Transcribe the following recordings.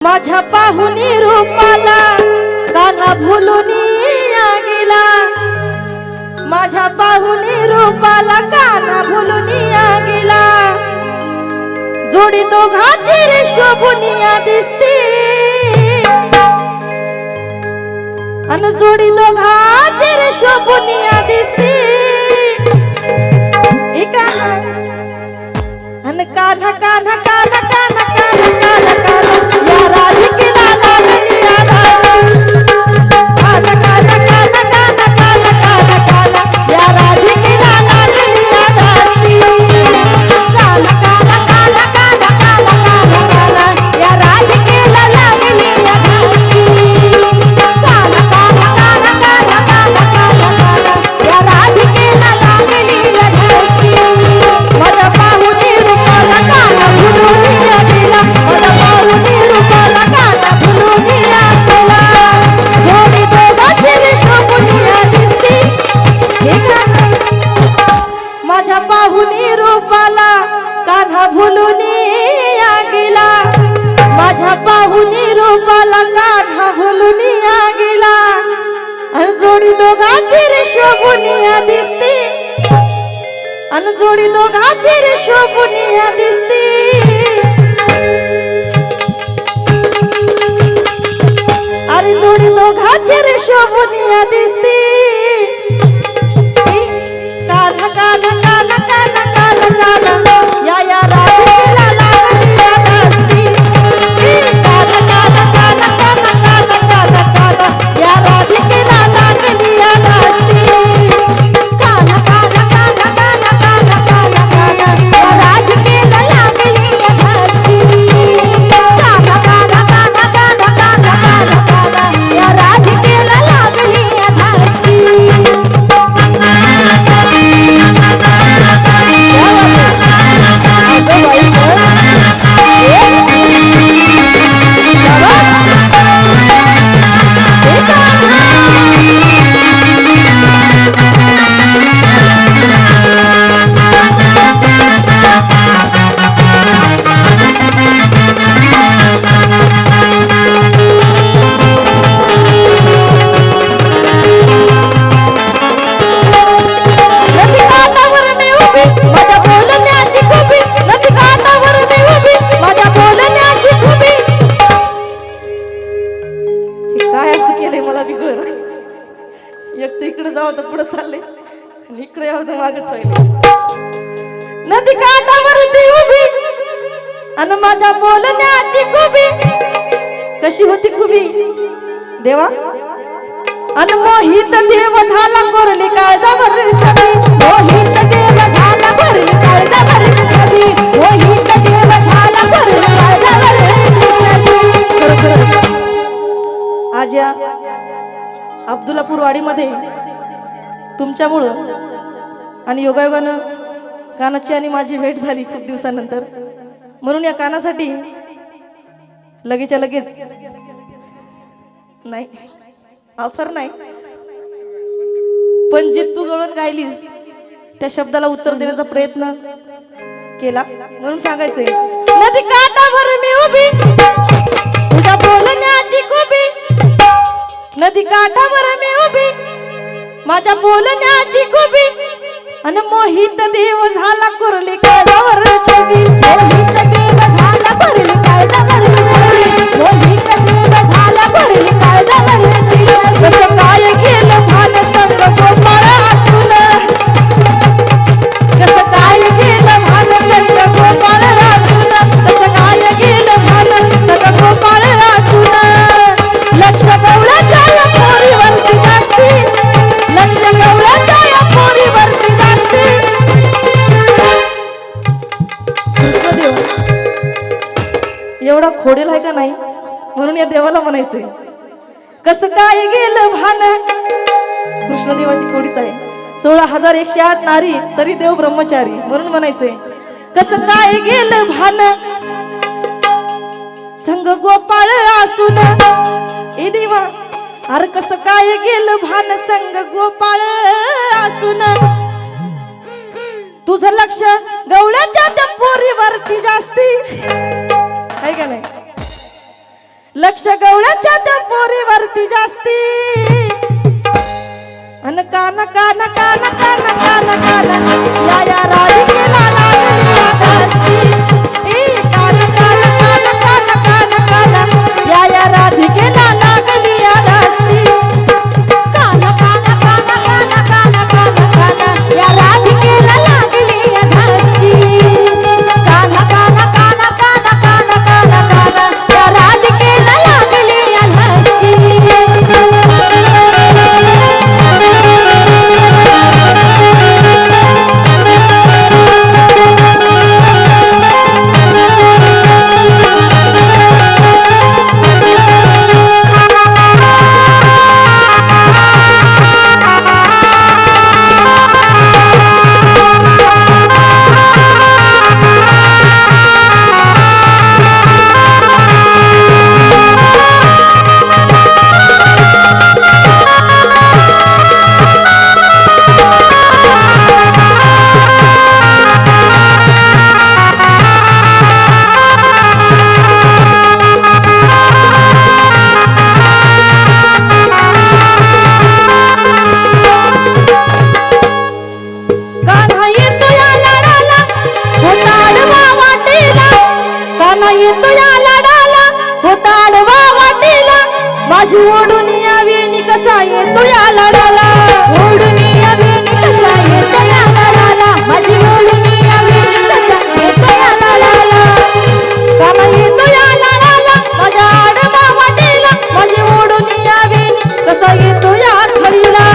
माझ्या पाहुनी रूपाला कान्हा भुलून गेला, माझ्या पाहुनी रूपाला कान्हा भुलून गेला। जोडी दोघांची रे शोभुनिया दिसते, अन जोडी दोघांची रे शोभुनिया दिसते। अन कान्हा कान्हा कान्हा कान्हा कान्हा कान्हा कान्हा या राधिकेला लागली राधासी। कान्हा कान्हा कान्हा कान्हा कान्हा कान्हा कान्हा या राधिकेला लागली राधासी। कान्हा कान्हा कान्हा कान्हा कान्हा कान्हा कान्हा या राधिकेला लागली राधासी। कान्हा कान्हा कान्हा कान्हा कान्हा कान्हा कान्हा या राधिकेला लागली राधासी। माझ्या पाहुनी रूपाला कान्हा भुलून गेला, माझ्या पाहुनी रूपाला कान्हा भुलून गेला। जोडी दोघांची रे शोभुनिया दिसते, माझ्या पाहुनी रूपाला कान्हा भुलून गेला, माझ्या पाहुनी रूपाला कान्हा भुलून गेला। अन जोडी दोघांची रे शोभुनिया दिसते, अन जोडी दोघांची रे शोभुनिया दिसते। अरे जोडी दोघांची रे शोभुनिया दिसते। कान्हा कान्हा कान्हा कान्हा कान्हा कान्हा या राधिकेला लागली राधासी। कान्हा कान्हा कान्हा कान्हा कान्हा कान्हा कान्हा या राधिकेला लागली राधासी। कान्हा कान्हा कान्हा कान्हा कान्हा कान्हा कान्हा या राधिकेला लागली राधासी। कान्हा कान्हा कान्हा कान्हा कान्हा कान्हा कान्हा या राधिकेला लागली राधासी। काय असं केलंय मला बी कळलं। एक तर इकडे जावं तर पुढे चालले, इकडे यावं तर मागच व्हायला। नदी काठावरती उभी आणि माझ्या बोलण्याची खुबी कशी होती खुबी देवा। अन मोहित देव झाला कोरली काळजावर छबी, मोहित देव झाला कोरली काळजावर छबी, मोहित देव झाला कोरली काळजावर छबी। आज या अब्दुल्लापूर वाडीमध्ये तुमच्यामुळं आणि योगायोगानं कानाची आणि माझी भेट झाली खूप दिवसानंतर, म्हणून या कानासाठी लगेच्या लगेच नाही ऑफर नाही, पण जे तू गळून गायलीस त्या शब्दाला उत्तर देण्याचा प्रयत्न केला, म्हणून सांगायचंय। नदी काठावर मी उभी तुझ्या बोलण्याची खुबी, नदी काठावर मी उभी माझ्या बोलण्याची खुबी, अन मोहित देव झाला कोरली काळजावर छबी, मोहित देव झाला कोरली काळजावर छबी, मोहित देव झाला कोरली काळजावर छबी। कसं काय गेलं भान संग गोपाळ असून, कसं काय गेलं भान संग गोपाळ असून, कसं काय गेलं भान संग गोपाळ असून। लक्ष गवळ्याच्या या पोरीवरती जास्ती, लक्ष गवळ्याच्या या पोरीवरती जास्ती। कृष्णदेव एवढा खोडेल आहे का नाही, म्हणून या देवाला म्हणायचंय कसं काय गेलं भान। कृष्णदेवाची खोडीच आहे 16,108 नारी तरी देव ब्रह्मचारी, म्हणून म्हणायचंय कसं काय गेलं भान संग गोपाळ असून। ए देवा अरे कसं काय गेलं भान संग गोपाळ असून, तुझं लक्ष गवळ्याच्या त्या पोरीवरती जास्ती आहे का नाही। लक्ष गवळ्याच्या त्या पोरीवरती जास्ती अन कान कान कान कान कान कान या राधिकेला लागली आदास्ती कान कान कान कान कान कान या राधिकेला लागली आदास्ती कान कान कान कान कान कान कान या राधिकेला लागली आदास्ती कान कान कान कान कान कान कान या राधिकेला लागली आदास्ती येतो या लाडाला होताडवा वाटेला माझी ओढून यावी नि कसा येतो या लाडाला ओढून यावी नि कसा येतो या लाडाला माझी ओढून यावी नि कसा येतो या लाडाला काना येतो या लाडाला माझ्या आडवा वाटेला माझी ओढून यावी नि कसा येतो या खरीला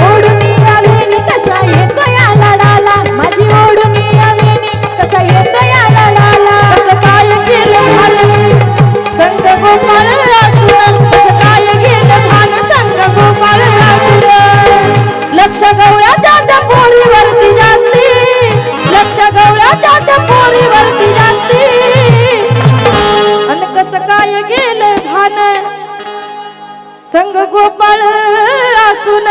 ओढून यावी नि कसा येतो या लाडाला माझी ओढून यावी नि कसा येतो या लाडाला कसं काय केलं संत गोपाळ असून कसं काय गेलं भान संत गोपाळ असून लक्ष गवळ्याच्या त्या पोरीवरती जास्ती लक्ष गवळ्याच्या त्या पोरीवरती जास्ती अन कसं काय गेलं भान संग गोपाळ असून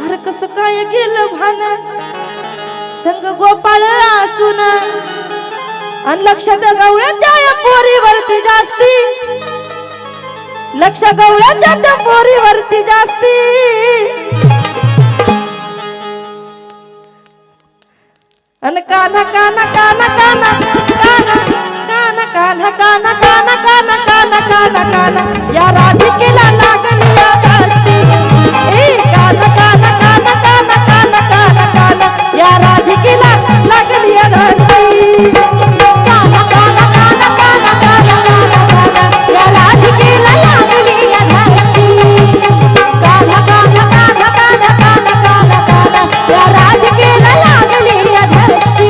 अरे कसं काय गेलं भान संग गोपाळ असून आणि लक्ष गवळ्याच्या या पोरीवरती जास्ती लक्ष गवळ्याच्या त्या पोरीवरती जास्ती आणि काना काना काना काना काना काना काना काना काना काना काना काना काना या राधिकेला लागली आदास्ती काना काना काना काना काना काना काना या राधिकेला लागली आदास्ती कान कान कान कान कान कान कान या राधिकेला लागली आदास्ती कान कान कान कान कान कान कान या राधिकेला लागली आदास्ती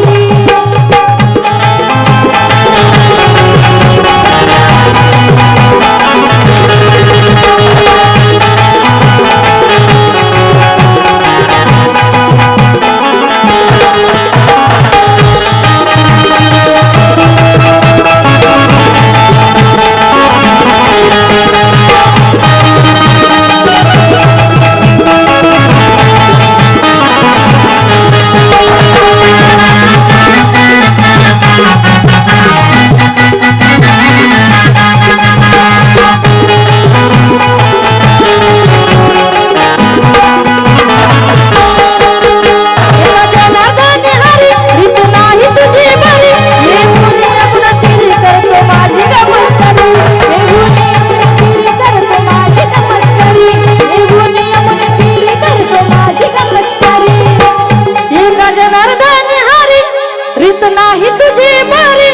नाही तुझी बारी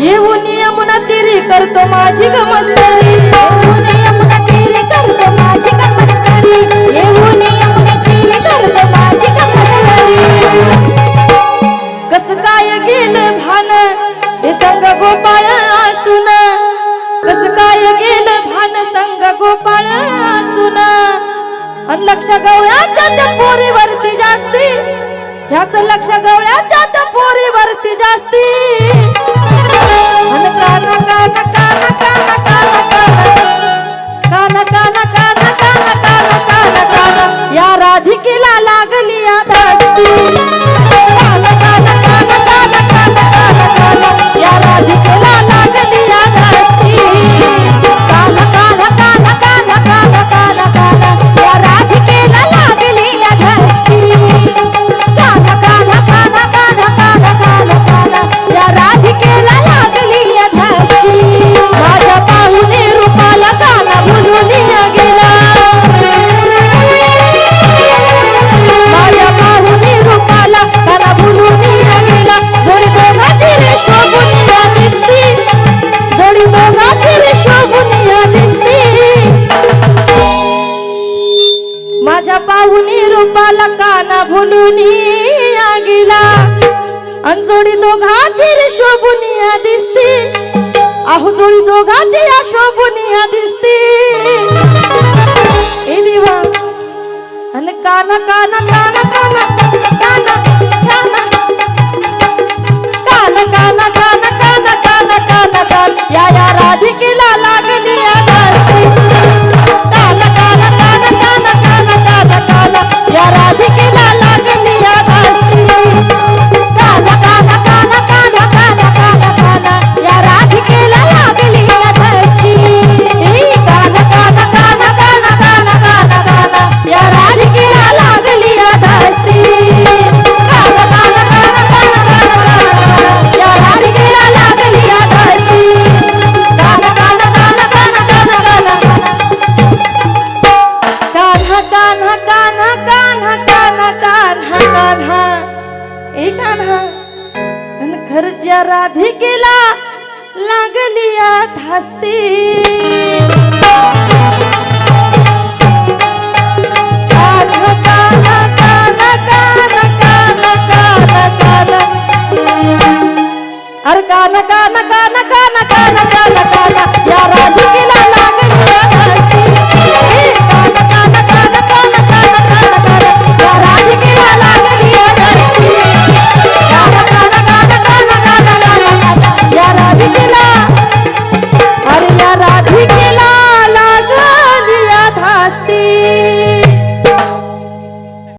येऊन यमुना तिरी करतो माझी गमस्करी येऊन यमुना तीरी करतो माझी गमस्करी येऊन यमुना तीरी करतो माझी गमस्करी कस काय गेलं भान हे संग गोपाळ असून कस काय गेलं भान संग गोपाळ असून आणि लक्ष गवळ्याच्या त्या पोरीवरती जास्ती ह्याच लक्ष गवळ्याच्या त्या पोरीवरती जास्ती आणि काना काना काना काना काना काना काना काना काना काना काना या राधिकेला लागली आदास्ती काना काना काना काना काना काना काना या राधिकेला लागली आदास्ती भुलून गेला जोडी दोघाची रे शोभुनिया दिसती अहो जोडी दोघाची या शोभुनिया दिसती ए देवा अन काना काना काना काना काना काना काना काना काना काना काना काना काना या राधिकेला लागली या दास्ती काना काना काना काना काना काना काना या राधिकेला लागली या दास्ती काना काना काना काना काना काना काना या राधिकेला लागली या दास्ती काना काना काना काना काना काना काना या राधिकेला लागली या दास्ती काना काना काना काना काना या राधिकेला लागली या दास्ती काना काना काना काना काना काना कान्हा कान्हा कान्हा कान्हा कान्हा कान्हा ए कान्हा अन खरच्या राधिकेला लागली या धास्ती